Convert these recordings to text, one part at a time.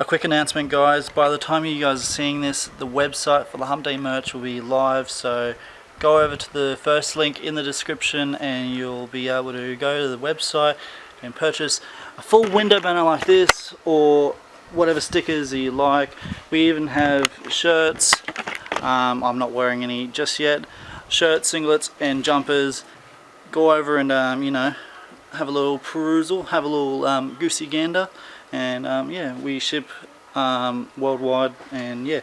quick announcement, guys. By the time you guys are seeing this, the website for the Hump Day merch will be live, so go over to the first link in the description and you'll be able to go to the website and purchase a full window banner like this, or whatever stickers you like. We even have shirts. I'm not wearing any just yet. Shirts, singlets and jumpers. Go over and you know, have a little perusal, have a little goosey gander, and yeah, we ship worldwide, and yeah,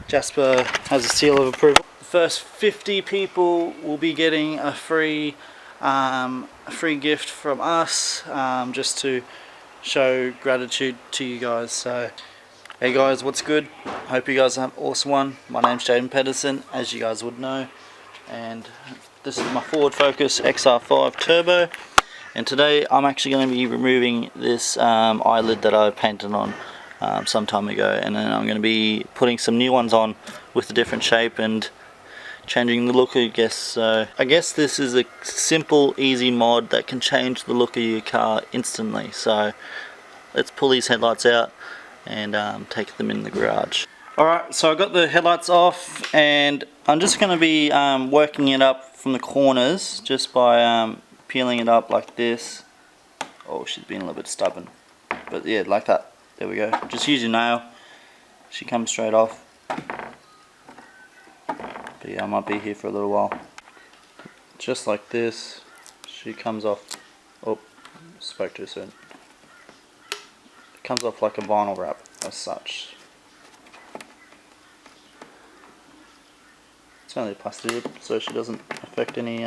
Jasper has a seal of approval. The first 50 people will be getting a free gift from us, just to show gratitude to you guys. So hey guys, what's good? Hope you guys have an awesome one. My name's Jaden Pedersen, as you guys would know, and this is my Ford Focus XR5 Turbo, and today I'm actually going to be removing this eyelid that I painted on some time ago, and then I'm going to be putting some new ones on with a different shape and changing the look, I guess. So I guess this is a simple, easy mod that can change the look of your car instantly. So let's pull these headlights out and take them in the garage. Alright, so I got the headlights off, and I'm just going to be working it up from the corners just by peeling it up like this. Oh, she's been a little bit stubborn, but yeah, like that. There we go. Just use your nail. She comes straight off. But yeah, I might be here for a little while. Just like this, she comes off. Oh, spoke too soon. It comes off like a vinyl wrap as such. It's only plastic, so she doesn't affect any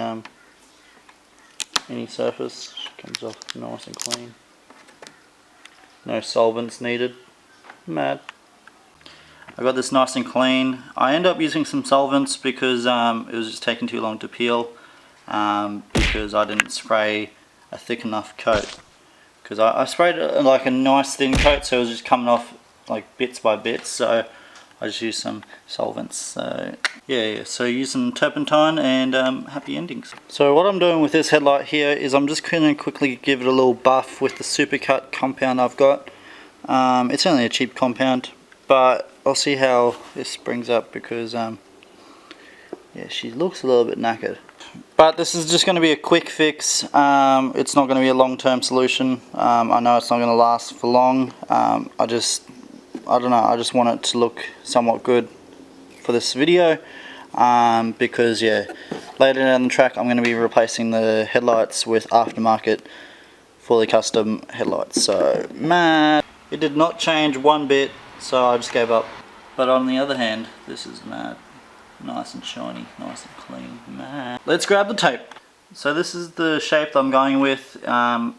surface. She comes off nice and clean. No solvents needed. Mad. I got this nice and clean. I ended up using some solvents because it was just taking too long to peel, because I didn't spray a thick enough coat. Because I sprayed like a nice thin coat, so it was just coming off like bits by bits. So I just used some solvents. So yeah, so use some turpentine and happy endings. So what I'm doing with this headlight here is I'm just going to quickly give it a little buff with the Supercut compound I've got. It's only a cheap compound, but I'll see how this brings up, because yeah, she looks a little bit knackered. But this is just going to be a quick fix. It's not going to be a long-term solution. I know it's not going to last for long. I don't know, I just want it to look somewhat good for this video, because yeah, later down the track I'm going to be replacing the headlights with aftermarket fully custom headlights. So mad, it did not change one bit, so I just gave up. But on the other hand, this is mad, nice and shiny, nice and clean, mad. Let's grab the tape. So this is the shape that I'm going with.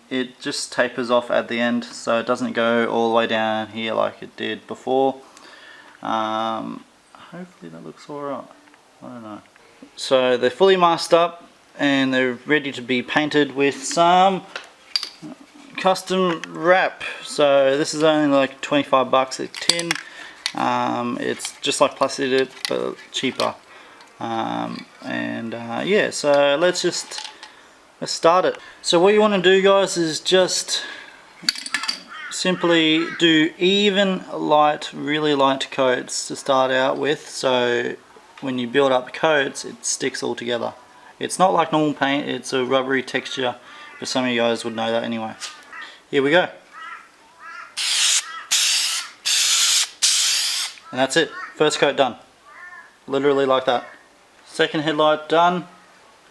It just tapers off at the end, so it doesn't go all the way down here like it did before. Hopefully that looks alright. I don't know. So they're fully masked up and they're ready to be painted with some custom wrap. So this is only like 25 bucks a tin. It's just like plastic but cheaper. Yeah, so let's start it. So what you want to do, guys, is just simply do even light, really light coats to start out with, so when you build up coats it sticks all together. It's not like normal paint, it's a rubbery texture, but some of you guys would know that anyway. Here we go. And that's it, first coat done. Literally like that. Second headlight done.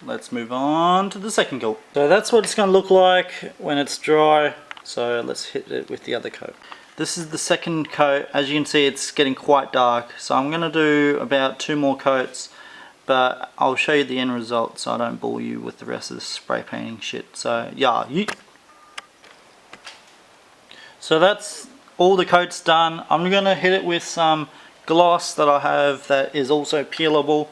Let's move on to the second coat. So that's what it's going to look like when it's dry. So let's hit it with the other coat. This is the second coat. As you can see, it's getting quite dark. So I'm going to do about 2 more coats, but I'll show you the end result so I don't bore you with the rest of the spray painting shit. So yeah. So that's all the coats done. I'm going to hit it with some gloss that I have that is also peelable.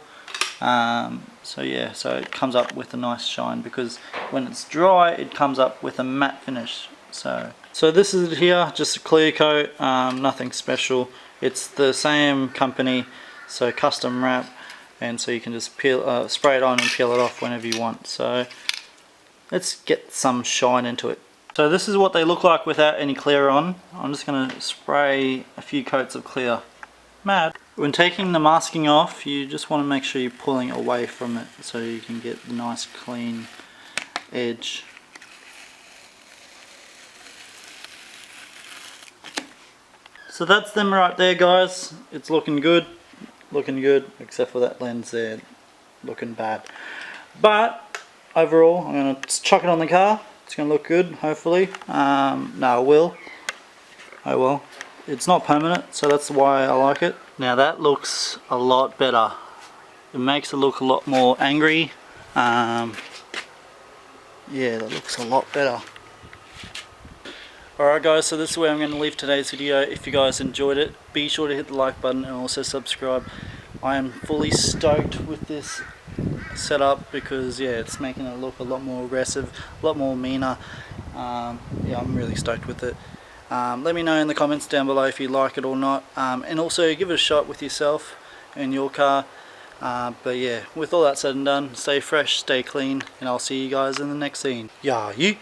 So yeah, so it comes up with a nice shine, because when it's dry it comes up with a matte finish. So this is it here, just a clear coat, nothing special. It's the same company, so custom wrap, and so you can just spray it on and peel it off whenever you want. So let's get some shine into it. So this is what they look like without any clear on. I'm just going to spray a few coats of clear. Mad. When taking the masking off, you just want to make sure you're pulling away from it so you can get the nice clean edge. So that's them right there, guys. It's looking good, except for that lens there, looking bad. But overall, I'm going to chuck it on the car. It's going to look good, hopefully. No, it will. Oh well. It's not permanent, so that's why I like it. Now that looks a lot better. It makes it look a lot more angry. Yeah, that looks a lot better. Alright guys, so this is where I'm going to leave today's video. If you guys enjoyed it, be sure to hit the like button and also subscribe. I am fully stoked with this setup because yeah, it's making it look a lot more aggressive, a lot more meaner. Yeah, I'm really stoked with it. Let me know in the comments down below if you like it or not, and also give it a shot with yourself in your car. But yeah, with all that said and done, stay fresh, stay clean, and I'll see you guys in the next scene. Yeah, you.